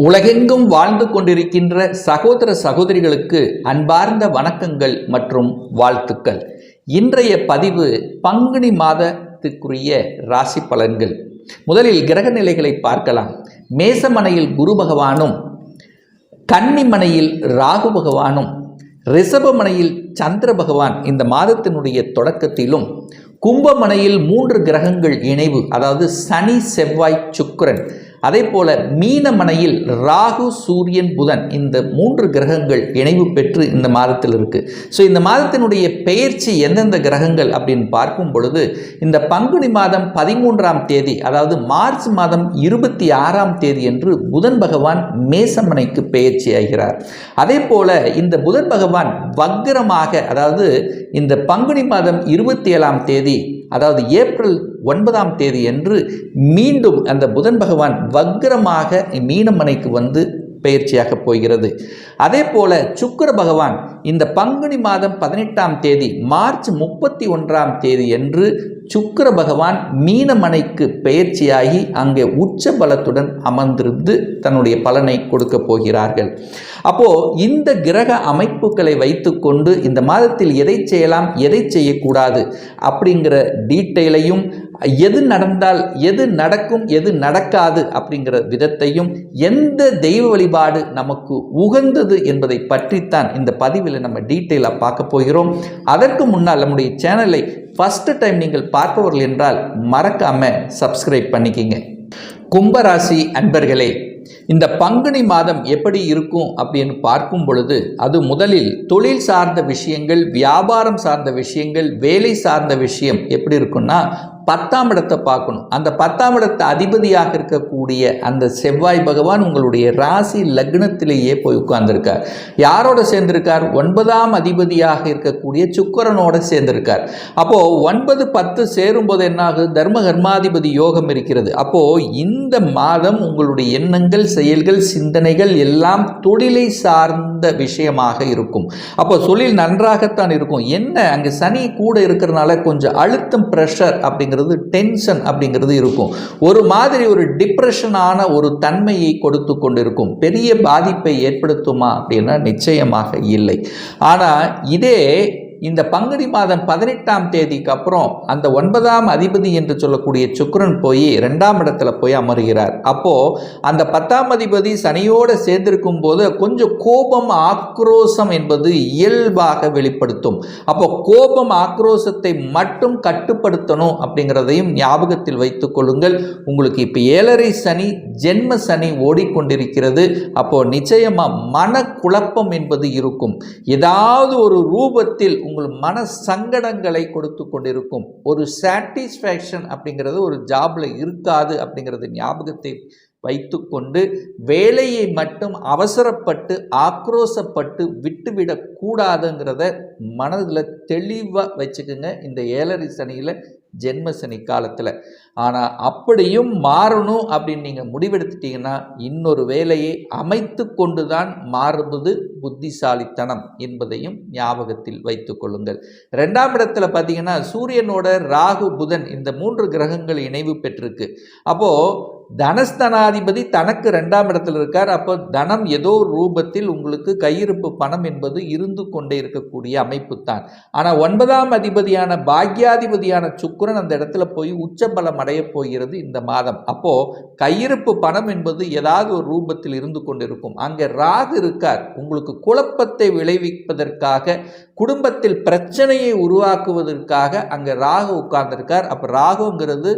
உலகெங்கும் வாழ்ந்து கொண்டிருக்கின்ற சகோதர சகோதரிகளுக்கு அன்பார்ந்த வணக்கங்கள் மற்றும் வாழ்த்துக்கள். இன்றைய பதிவு பங்குனி மாதத்துக்குரிய ராசி பலன்கள். முதலில் கிரக நிலைகளை பார்க்கலாம். மேசமனையில் குரு பகவானும், கன்னிமனையில் ராகு பகவானும், ரிஷபமனையில் சந்திர பகவான் இந்த மாதத்தினுடைய தொடக்கத்திலும், கும்பமனையில் 3 கிரகங்கள் இணைவு, அதாவது சனி, செவ்வாய், சுக்கிரன், அதே போல மீனமனையில் ராகு, சூரியன், புதன், இந்த 3 கிரகங்கள் இணைவு பெற்று இந்த மாதத்தில் இருக்கு. ஸோ இந்த மாதத்தினுடைய பெயர்ச்சி எந்தெந்த கிரகங்கள் அப்படின்னு பார்க்கும் பொழுது, இந்த பங்குனி மாதம் 13ஆம் தேதி, அதாவது மார்ச் மாதம் 26ஆம் தேதி என்று புதன் பகவான் மேசமனைக்கு பெயர்ச்சி ஆகிறார். அதே போல இந்த புதன் பகவான் வக்ரமாக, அதாவது இந்த பங்குனி மாதம் 27ஆம் தேதி, அதாவது ஏப்ரல் 9ஆம் தேதி என்று மீண்டும் அந்த புதன் பகவான் வக்ரமாக மீனமனைக்கு வந்து பெயர்ச்சியாக போகிறது. அதே போல சுக்கிர பகவான் இந்த பங்குனி மாதம் 18ஆம் தேதி, மார்ச் 31ஆம் தேதி என்று சுக்கிர பகவான் மீனமனைக்கு பெயர்ச்சியாகி அங்கே உச்ச பலத்துடன் அமர்ந்திருந்து தன்னுடைய பலனை கொடுக்க போகிறார்கள். அப்போ இந்த கிரக அமைப்புகளை வைத்துக்கொண்டு இந்த மாதத்தில் எதை செய்யலாம், எதை செய்யக்கூடாது அப்படிங்கிற டீட்டெயிலையும், எது நடந்தால் எது நடக்கும், எது நடக்காது அப்படிங்கிற விதத்தையும், எந்த தெய்வ வழிபாடு நமக்கு உகந்தது என்பதை பற்றித்தான் இந்த பதிவில் நம்ம டீட்டெயிலாக பார்க்க போகிறோம். அதற்கு முன்னால் நம்முடைய சேனலை ஃபர்ஸ்ட் டைம் நீங்கள் பார்ப்பவர்கள் என்றால் மறக்காம சப்ஸ்கிரைப் பண்ணிக்கிங்க. கும்பராசி அன்பர்களே, இந்த பங்குனி மாதம் எப்படி இருக்கும் அப்படின்னு பார்க்கும் பொழுது, அது முதலில் தொழில் சார்ந்த விஷயங்கள், வியாபாரம் சார்ந்த விஷயங்கள், வேலை சார்ந்த விஷயம் எப்படி இருக்குன்னா 10ஆம் இடத்தை பார்க்கணும். அந்த 10ஆம் இடத்தை அதிபதியாக இருக்கக்கூடிய அந்த செவ்வாய் பகவான் உங்களுடைய ராசி லக்னத்திலேயே போய் உட்கார்ந்திருக்கார். யாரோட சேர்ந்திருக்கார்? 9ஆம் அதிபதியாக இருக்கக்கூடிய சுக்கிரனோட சேர்ந்திருக்கார். அப்போ 9, 10 சேரும்போது என்ன ஆகுது? தர்ம கர்மாதிபதி யோகம் இருக்கிறது. அப்போ இந்த மாதம் உங்களுடைய எண்ணங்கள், செயல்கள், சிந்தனைகள் எல்லாம் தொழிலை சார்ந்த விஷயமாக இருக்கும். அப்போ தொழில் நன்றாகத்தான் இருக்கும். என்ன, அங்கே சனி கூட இருக்கிறதுனால கொஞ்சம் அழுத்தம், பிரஷர் அப்படிங்கிறது, டென்ஷன் அப்படிங்கிறது இருக்கும். ஒரு மாதிரி ஒரு டிப்ரெஷனான ஒரு தன்மையை கொடுத்து கொண்டிருக்கும். பெரிய பாதிப்பை ஏற்படுத்துமா அப்படின்னா நிச்சயமாக இல்லை. ஆனால் இதே இந்த பங்குனி மாதம் 18ஆம் தேதிக்கு அப்புறம் அந்த 9ஆம் அதிபதி என்று சொல்லக்கூடிய சுக்கிரன் போய் 2ஆம் இடத்துல போய் அமர்கிறார். அப்போ அந்த 10ஆம் அதிபதி சனியோடு சேர்ந்திருக்கும் போது கொஞ்சம் கோபம், ஆக்ரோஷம் என்பது இயல்பாக வெளிப்படுத்தும். அப்போ கோபம், ஆக்ரோஷத்தை மட்டும் கட்டுப்படுத்தணும் அப்படிங்கிறதையும் ஞாபகத்தில் வைத்துக் கொள்ளுங்கள். உங்களுக்கு இப்போ 7.5 சனி, ஜென்ம சனி ஓடிக்கொண்டிருக்கிறது. அப்போ நிச்சயமா மனக்குழப்பம் என்பது இருக்கும். ஏதாவது ஒரு ரூபத்தில் உங்கள் மன சங்கடங்களை கொடுத்து கொண்டிருக்கும். ஒரு சாட்டிஸ்ஃபேக்ஷன் அப்படிங்கிறது ஒரு ஜாப்ல இருக்காது அப்படிங்கிறது ஞாபகத்தை வைத்துக்கொண்டு, வேலையை மட்டும் அவசரப்பட்டு ஆக்ரோஷப்பட்டு விட்டுவிடக் கூடாதுங்கிறத மனதில் தெளிவாக வச்சுக்கோங்க இந்த 7.5 சனியில், ஜென்ம சனி காலத்தில். ஆனால் அப்படியும் மாறணும் அப்படின்னு நீங்கள் முடிவெடுத்துட்டீங்கன்னா இன்னொரு வேலையை அமைத்து கொண்டு தான் மாறுவது புத்திசாலித்தனம் என்பதையும் ஞாபகத்தில் வைத்து கொள்ளுங்கள். 2ஆம் இடத்துல பார்த்தீங்கன்னா சூரியனோட ராகு, புதன், இந்த 3 கிரகங்கள் இணைவு பெற்றிருக்கு. அப்போது தனஸ்தனாதிபதி தனக்கு 2ஆம் இடத்தில் இருக்கார். அப்போ தனம் ஏதோ ரூபத்தில் உங்களுக்கு கையிருப்பு பணம் என்பது இருந்து கொண்டே இருக்கக்கூடிய அமைப்பு தான். ஆனால் 9ஆம் அதிபதியான பாக்யாதிபதியான சுக்கிரன் அந்த இடத்துல போய் உச்சபலம் அடைய போகிறது இந்த மாதம். அப்போ கையிருப்பு பணம் என்பது ஏதாவது ஒரு ரூபத்தில் இருந்து கொண்டிருக்கும். அங்கே ராகு இருக்கார். உங்களுக்கு குழப்பத்தை விளைவிப்பதற்காக, குடும்பத்தில் பிரச்சனையை உருவாக்குவதற்காக அங்கே ராகு உட்கார்ந்திருக்கார். அப்போ ராகுங்கிறது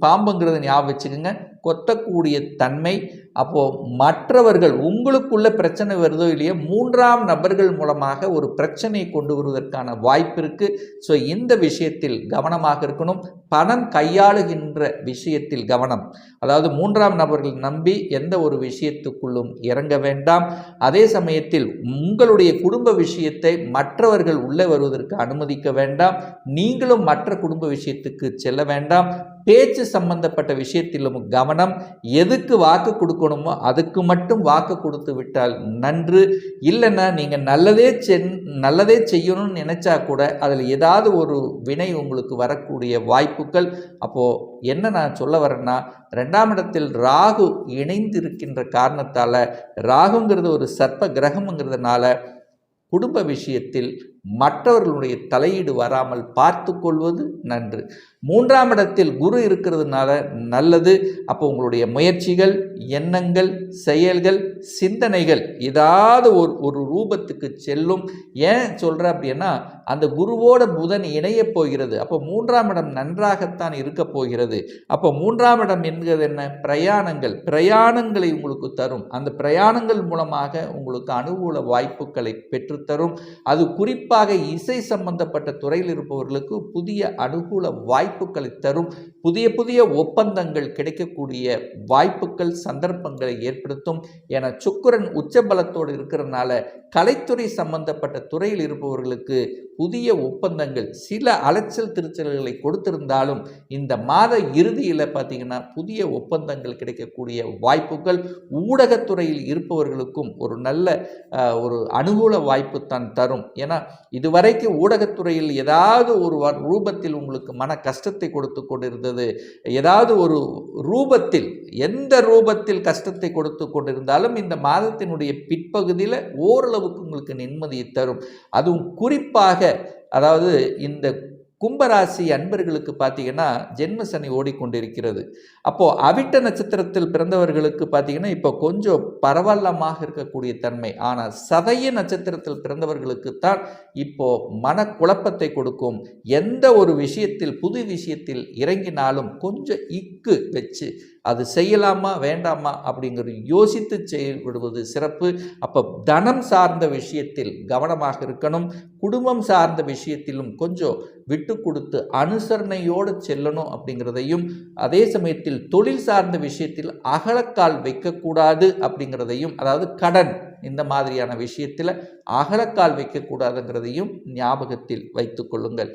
பாம்புங்கிறத ஞாபகம் வச்சுக்கோங்க. கொத்தக்கூடிய தன்மை. அப்போது மற்றவர்கள், உங்களுக்குள்ள பிரச்சனை வருதோ இல்லையோ, 3ஆம் நபர்கள் மூலமாக ஒரு பிரச்சனையை கொண்டு வருவதற்கான வாய்ப்பு இருக்குது. ஸோ இந்த விஷயத்தில் கவனமாக இருக்கணும். பணம் கையாளுகின்ற விஷயத்தில் கவனம். அதாவது 3ஆம் நபர்கள் நம்பி எந்த ஒரு விஷயத்துக்குள்ளும் இறங்க வேண்டாம். அதே சமயத்தில் உங்களுடைய குடும்ப விஷயத்தை மற்றவர்கள் உள்ளே வருவதற்கு அனுமதிக்க வேண்டாம். நீங்களும் மற்ற குடும்ப விஷயத்துக்கு செல்ல வேண்டாம். பேச்சு சம்பந்தப்பட்ட விஷயத்திலும் கவனம். எதுக்கு வாக்கு கொடுக்கணுமோ அதுக்கு மட்டும் வாக்கு கொடுத்து விட்டால் நன்று. இல்லைன்னா நீங்கள் நல்லதே செய்யணும்னு நினைச்சா கூட அதில் ஏதாவது ஒரு வினை உங்களுக்கு வரக்கூடிய வாய்ப்புகள். அப்போது என்ன நான் சொல்ல வரேன்னா, 2ஆம் இடத்தில் ராகு இணைந்து இருக்கின்ற காரணத்தால், ராகுங்கிறது ஒரு சர்ப்ப கிரகம்ங்கிறதுனால குடும்ப விஷயத்தில் மற்றவர்களுடைய தலையீடு வராமல் பார்த்து கொள்வது நன்று. 3ஆம் இடத்தில் குரு இருக்கிறதுனால நல்லது. அப்போ உங்களுடைய முயற்சிகள், எண்ணங்கள், செயல்கள், சிந்தனைகள் ஏதாவது ஒரு ரூபத்துக்கு செல்லும். ஏன் சொல்கிறேன் அப்படின்னா, அந்த குருவோட புதன் இணைய போகிறது. அப்போ 3ஆம் இடம் நன்றாகத்தான் இருக்க போகிறது. அப்போ 3ஆம் இடம் என்கிறது என்ன? பிரயாணங்களை உங்களுக்கு தரும். அந்த பிரயாணங்கள் மூலமாக உங்களுக்கு அனுகூல வாய்ப்புகளை பெற்றுத்தரும். அது குறிப்பாக இசை சம்பந்தப்பட்ட துறையில் இருப்பவர்களுக்கு புதிய அனுகூல வாய்ப்புகளை தரும். புதிய ஒப்பந்தங்கள் கிடைக்கக்கூடிய வாய்ப்புகள், சந்தர்ப்பங்களை ஏற்படுத்தும். என சுக்கிரன் உச்சபலத்தோடு இருக்கிறதுனால கலைத்துறை சம்பந்தப்பட்ட துறையில் இருப்பவர்களுக்கு புதிய ஒப்பந்தங்கள், சில அலைச்சல் திருச்சல்களை கொடுத்திருந்தாலும் இந்த மாத இறுதியில் பார்த்தீங்கன்னா புதிய ஒப்பந்தங்கள் கிடைக்கக்கூடிய வாய்ப்புகள். ஊடகத்துறையில் இருப்பவர்களுக்கும் ஒரு நல்ல ஒரு அனுகூல வாய்ப்பு தான் தரும். ஏன்னா இதுவரைக்கும் ஊடகத்துறையில் ஏதாவது ஒரு ரூபத்தில் உங்களுக்கு மன கஷ்டத்தை கொடுத்து கொண்டிருந்தது, ஏதாவது ஒரு ரூபத்தில், எந்த ரூபத்தில் கஷ்டத்தை கொடுத்து கொண்டிருந்தாலும் இந்த மாதத்தினுடைய பிற்பகுதியில் ஓரளவுக்கு உங்களுக்கு நிம்மதியை தரும். அதுவும் குறிப்பாக அதாவது இந்த கும்பராசி அன்பர்களுக்கு பார்த்தீங்கன்னா ஜென்ம சனி ஓடிக்கொண்டிருக்கிறது. அப்போது அவிட்ட நட்சத்திரத்தில் பிறந்தவர்களுக்கு பார்த்தீங்கன்னா இப்போ கொஞ்சம் பரவல்லமாக இருக்கக்கூடிய தன்மை. ஆனால் சதய நட்சத்திரத்தில் பிறந்தவர்களுக்கு தான் இப்போ மனக்குழப்பத்தை கொடுக்கும். எந்த ஒரு விஷயத்தில், புது விஷயத்தில் இறங்கினாலும் கொஞ்சம் இக்கு வச்சு அது செய்யலாமா வேண்டாமா அப்படிங்கிறது யோசித்து செயல்படுவது சிறப்பு. அப்போ தனம் சார்ந்த விஷயத்தில் கவனமாக இருக்கணும். குடும்பம் சார்ந்த விஷயத்திலும் கொஞ்சம் விட்டு கொடுத்து அனுசரணையோடு செல்லணும் அப்படிங்கிறதையும், அதே சமயத்தில் தொழில் சார்ந்த விஷயத்தில் அகலக்கால் வைக்கக்கூடாது அப்படிங்கிறதையும், அதாவது கடன் இந்த மாதிரியான விஷயத்தில் அகலக்கால் வைக்கக்கூடாதுங்கிறதையும் ஞாபகத்தில் வைத்து கொள்ளுங்கள்.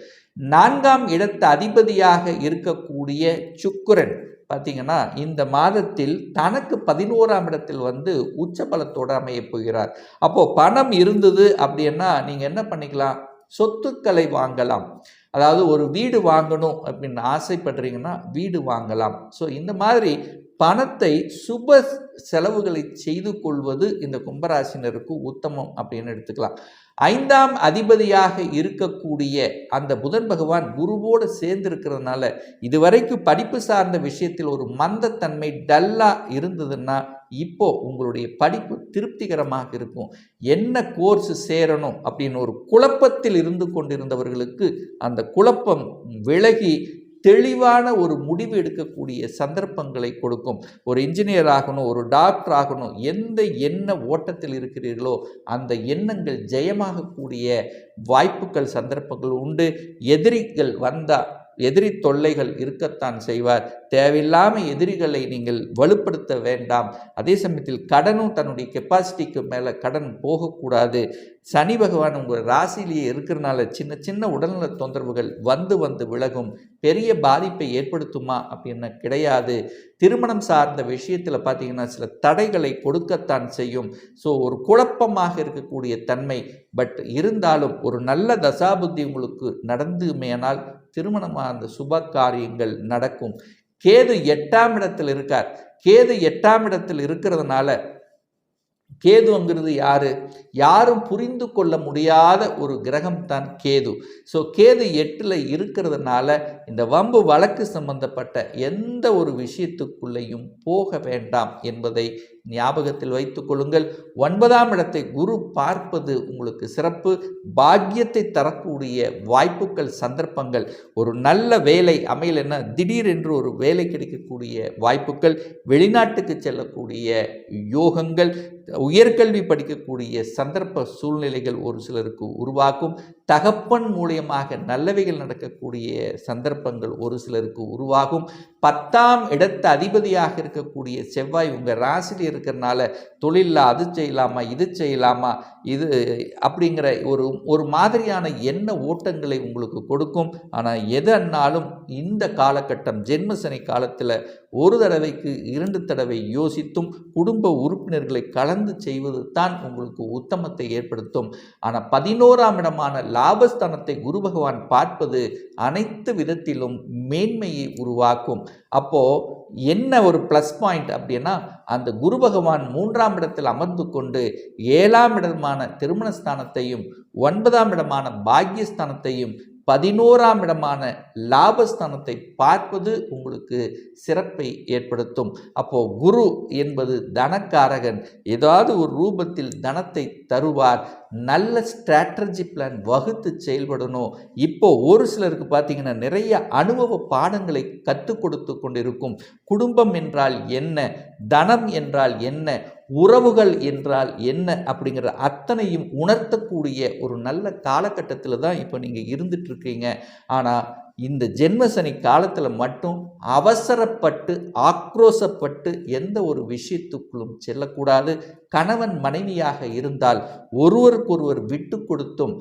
4ஆம் இடத்து அதிபதியாக இருக்கக்கூடிய சுக்கிரன் பார்த்தீங்கன்னா இந்த மாதத்தில் தனக்கு 11ஆம் இடத்தில் வந்து உச்ச பலத்தோடு அமைய போகிறார். அப்போது பணம் இருந்தது அப்படின்னா நீங்கள் என்ன பண்ணிக்கலாம், சொத்துக்களை வாங்கலாம். அதாவது ஒரு வீடு வாங்கணும் அப்படின்னு ஆசைப்படுறீங்கன்னா வீடு வாங்கலாம். ஸோ இந்த மாதிரி பணத்தை சுப செலவுகளை செய்து கொள்வது இந்த கும்பராசினருக்கு உத்தமம் அப்படின்னு எடுத்துக்கலாம். 5ஆம் அதிபதியாக இருக்கக்கூடிய அந்த புதன் பகவான் குருவோடு சேர்ந்து இருக்கிறதுனால இதுவரைக்கும் படிப்பு சார்ந்த விஷயத்தில் ஒரு மந்தத்தன்மை, டல்லாக இருந்ததுன்னா இப்போ உங்களுடைய படிப்பு திருப்திகரமாக இருக்கும். என்ன கோர்ஸ் சேரணும் அப்படின்னு ஒரு குழப்பத்தில் இருந்து கொண்டிருந்தவர்களுக்கு அந்த குழப்பம் விலகி தெளிவான ஒரு முடிவு எடுக்கக்கூடிய சந்தர்ப்பங்களை கொடுக்கும். ஒரு இன்ஜினியர் ஆகணும், ஒரு டாக்டர் ஆகணும், எந்த எண்ண ஓட்டத்தில் இருக்கிறீர்களோ அந்த எண்ணங்கள் ஜெயமாகக்கூடிய வாய்ப்புகள், சந்தர்ப்பங்கள் உண்டு. எதிரிகள் வந்தால், எதிரி தொல்லைகள் இருக்கத்தான் செய்வார். தேவையில்லாமல் எதிரிகளை நீங்கள் வலுப்படுத்த வேண்டாம். அதே சமயத்தில் கடனும் தன்னுடைய கெப்பாசிட்டிக்கு மேலே கடன் போகக்கூடாது. சனி பகவான் உங்கள் ராசியிலேயே இருக்கிறனால சின்ன உடல்நல தொந்தரவுகள் வந்து விலகும். பெரிய பாதிப்பை ஏற்படுத்துமா அப்படின்னு கிடையாது. திருமணம் சார்ந்த விஷயத்தில் பார்த்தீங்கன்னா சில தடைகளை கொடுக்கத்தான் செய்யும். ஸோ ஒரு குழப்பமாக இருக்கக்கூடிய தன்மை. பட் இருந்தாலும் ஒரு நல்ல தசாபுத்தி உங்களுக்கு நடந்துமேனால் திருமணமாக அந்த சுப காரியங்கள் நடக்கும். கேது 8ஆம் இடத்தில் இருக்கார். கேது 8ஆம் இடத்தில் இருக்கிறதுனால, கேதுங்கிறது யாரும் புரிந்து கொள்ள முடியாத ஒரு கிரகம் தான் கேது. ஸோ கேது 8ல் இருக்கிறதுனால இந்த வம்பு வழக்கு சம்பந்தப்பட்ட எந்த ஒரு விஷயத்துக்குள்ளேயும் போக வேண்டாம் என்பதை ஞாபகத்தில் வைத்துக் கொள்ளுங்கள். 9ஆம் இடத்தை குரு பார்ப்பது உங்களுக்கு சிறப்பு. பாக்கியத்தை தரக்கூடிய வாய்ப்புகள், சந்தர்ப்பங்கள். ஒரு நல்ல வேலை அமையலைன்னா திடீரென்று ஒரு வேலை கிடைக்கக்கூடிய வாய்ப்புகள், வெளிநாட்டுக்கு செல்லக்கூடிய யோகங்கள், உயர்கல்வி படிக்கக்கூடிய சந்தர்ப்ப சூழ்நிலைகள் ஒரு சிலருக்கு உருவாக்கும். தகப்பன் மூலியமாக நல்லவைகள் நடக்கக்கூடிய சந்தர்ப்பங்கள் ஒரு சிலருக்கு உருவாகும். 10ஆம் இடத்து அதிபதியாக இருக்கக்கூடிய செவ்வாய் உங்கள் ராசியில் இருக்கிறனால தொழிலில் அது செய்யலாமா, இது செய்யலாமா, இது அப்படிங்கிற ஒரு மாதிரியான எண்ண ஓட்டங்களை உங்களுக்கு கொடுக்கும். ஆனால் எதன்னாலும் இந்த காலகட்டம் ஜென்மசனி காலத்தில் ஒரு தடவைக்கு 2 தடவை யோசித்தும் குடும்ப உறுப்பினர்களை கலந்து செய்வது தான் உங்களுக்கு உத்தமத்தை ஏற்படுத்தும். ஆனால் 11ஆம் இடமான லாபஸ்தானத்தை குரு பகவான் பார்ப்பது அனைத்து விதத்திலும் மேன்மையை உருவாக்கும். அப்போ என்ன ஒரு ப்ளஸ் பாயிண்ட் அப்படின்னா, அந்த குரு பகவான் 3ஆம் இடத்தில் அமர்ந்து கொண்டு 7ஆம் இடமான திருமணஸ்தானத்தையும் 9ஆம் இடமான பாக்கியஸ்தானத்தையும் 11ஆம் இடமான லாபஸ்தானத்தை பார்ப்பது உங்களுக்கு சிறப்பை ஏற்படுத்தும். அப்போ குரு என்பது தனக்காரகன், ஏதாவது ஒரு ரூபத்தில் தனத்தை தருவார். நல்ல ஸ்ட்ராட்டஜி பிளான் வகுத்து செயல்படணும். இப்போ ஒரு சிலருக்கு பார்த்தீங்கன்னா நிறைய அனுபவ பாடங்களை கற்றுக் கொடுத்து கொண்டிருக்கும். குடும்பம் என்றால் என்ன, தனம் என்றால் என்ன, உறவுகள் என்றால் என்ன அப்படிங்கிற அத்தனையும் உணர்த்தக்கூடிய ஒரு நல்ல காலகட்டத்தில் தான் இப்போ நீங்கள் இருந்துட்டு இருக்கீங்க. ஆனால் இந்த ஜென்மசனி காலத்தில் மட்டும் அவசரப்பட்டு ஆக்ரோசப்பட்டு எந்த ஒரு விஷயத்துக்குள்ளும் செல்லக்கூடாது. கணவன் மனைவியாக இருந்தால் ஒருவருக்கொருவர் விட்டு கொடுத்தும்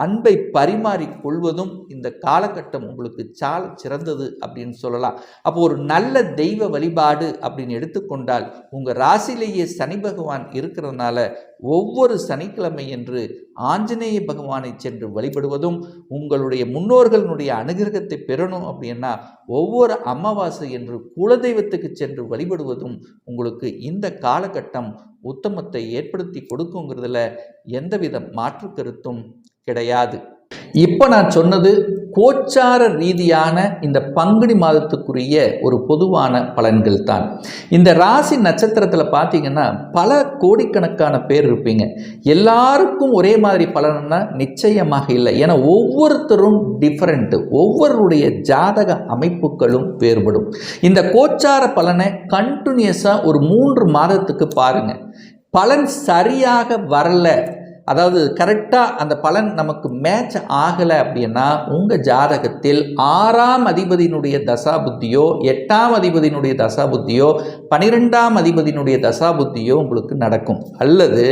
அன்பை பரிமாறி கொள்வதும் இந்த காலகட்டம் உங்களுக்கு சால சிறந்தது அப்படின்னு சொல்லலாம். அப்போ ஒரு நல்ல தெய்வ வழிபாடு அப்படின்னு எடுத்துக்கொண்டால் உங்கள் ராசியிலேயே சனி பகவான் இருக்கிறதுனால ஒவ்வொரு சனிக்கிழமை என்று ஆஞ்சநேய பகவானை சென்று வழிபடுவதும், உங்களுடைய முன்னோர்களுடைய அனுகிரகத்தை பெறணும் அப்படின்னா ஒவ்வொரு அமாவாசை என்று குலதெய்வத்துக்கு சென்று வழிபடுவதும் உங்களுக்கு இந்த காலகட்டம் உத்தமத்தை ஏற்படுத்தி கொடுக்குங்கிறதுல எந்தவித மாற்று கருத்தும் கிடையாது. இப்போ நான் சொன்னது கோச்சார ரீதியான இந்த பங்குனி மாதத்துக்குரிய ஒரு பொதுவான பலன்கள் தான். இந்த ராசி நட்சத்திரத்தில் பார்த்தீங்கன்னா பல கோடிக்கணக்கான பேர் இருப்பீங்க. எல்லாருக்கும் ஒரே மாதிரி பலன்னா நிச்சயமாக இல்லை. ஏன்னா ஒவ்வொருத்தரும் டிஃப்ரெண்ட்டு, ஒவ்வொருடைய ஜாதக அமைப்புகளும் வேறுபடும். இந்த கோச்சார பலனை கண்டினியூஸாக ஒரு 3 மாதத்துக்கு பாருங்கள். பலன் சரியாக வரல, அதாவது கரெக்டாக அந்த பலன் நமக்கு மேட்ச் ஆகலை அப்படின்னா உங்கள் ஜாதகத்தில் 6ஆம் அதிபதியினுடைய தசாபுத்தியோ 8ஆம் அதிபதியினுடைய தசாபுத்தியோ 12ஆம் அதிபதியினுடைய தசாபுத்தியோ உங்களுக்கு நடக்கும். அல்லது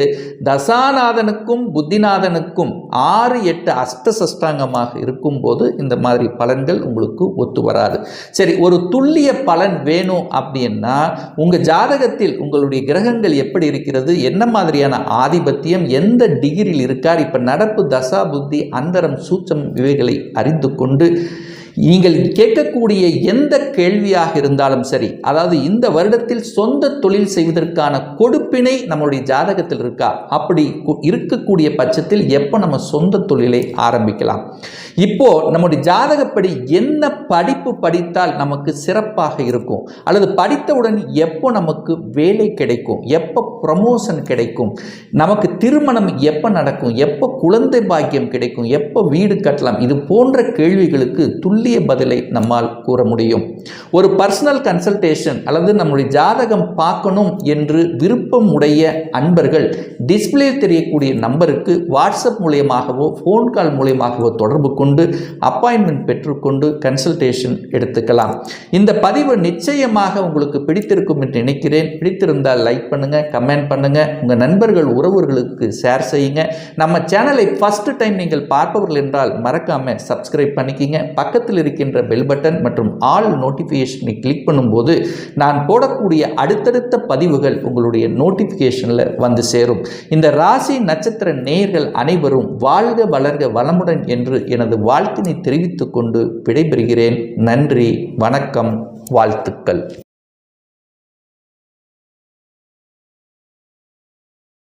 தசாநாதனுக்கும் புத்திநாதனுக்கும் 6, 8 அஷ்டசஷ்டாங்கமாக இருக்கும்போது இந்த மாதிரி பலன்கள் உங்களுக்கு ஒத்து வராது. சரி, ஒரு துல்லிய பலன் வேணும் அப்படின்னா உங்கள் ஜாதகத்தில் உங்களுடைய கிரகங்கள் எப்படி இருக்கிறது, என்ன மாதிரியான ஆதிபத்தியம், எந்த டிகிரியில் இருக்கார், இப்போ நடப்பு தசா புத்தி அந்தரம் சூட்சம் இவைகளை அறிந்து கொண்டு நீங்கள் கேட்கக்கூடிய எந்த கேள்வியாக இருந்தாலும் சரி, அதாவது இந்த வருடத்தில் சொந்த தொழில் செய்வதற்கான கொடுப்பினை நம்மளுடைய ஜாதகத்தில் இருக்கா, அப்படி இருக்கக்கூடிய பட்சத்தில் எப்போ நம்ம சொந்த தொழிலை ஆரம்பிக்கலாம், இப்போ நம்முடைய ஜாதகப்படி என்ன படிப்பு படித்தால் நமக்கு சிறப்பாக இருக்கும், அல்லது படித்தவுடன் எப்போ நமக்கு வேலை கிடைக்கும், எப்போ ப்ரமோஷன் கிடைக்கும், நமக்கு திருமணம் எப்போ நடக்கும், எப்போ குழந்தை பாக்கியம் கிடைக்கும், எப்போ வீடு கட்டலாம், இது போன்ற கேள்விகளுக்கு துல்லிய பதிலை நம்மால் கூற முடியும். ஒரு பர்சனல் கன்சல்டேஷன் அல்லது நம்முடைய ஜாதகம் பார்க்கணும் என்று விருப்பம் உடைய அன்பர்கள் டிஸ்பிளே தெரியக்கூடிய நம்பருக்கு வாட்ஸ்அப் மூலியமாகவோ ஃபோன் கால் மூலியமாகவோ தொடர்பு கொண்டு அப்பாயின்மெண்ட் பெற்றுக்கொண்டு கன்சல்டேஷன் எடுத்துக்கலாம். இந்த பதிவு நிச்சயமாக உங்களுக்கு பிடித்திருக்கும் என்று நினைக்கிறேன். பிடித்திருந்தால் லைக் பண்ணுங்க, கமெண்ட் பண்ணுங்க, உங்க நண்பர்கள் உறவுகளுக்கு ஷேர் செய்யுங்க. நம்ம சேனலை ஃபர்ஸ்ட் டைம் நீங்கள் பார்ப்பவர்கள் என்றால் மறக்காம சப்ஸ்கிரைப் பண்ணிக்கிங்க. பக்கத்தில் இருக்கின்ற பெல் பட்டன் மற்றும் ஆல் நோட்டிஃபிகேஷனை கிளிக் பண்ணும்போது நான் போடக்கூடிய அடுத்தடுத்த பதிவுகள் உங்களுடைய நோட்டிஃபிகேஷனில் வந்து சேரும். இந்த ராசி நட்சத்திர நேயர்கள் அனைவரும் வாழ்க வளர்க வளமுடன் என்று எனது வாழ்த்தினை தெரிவித்துக் கொண்டு விடைபெறுகிறேன். நன்றி, வணக்கம், வாழ்த்துக்கள்.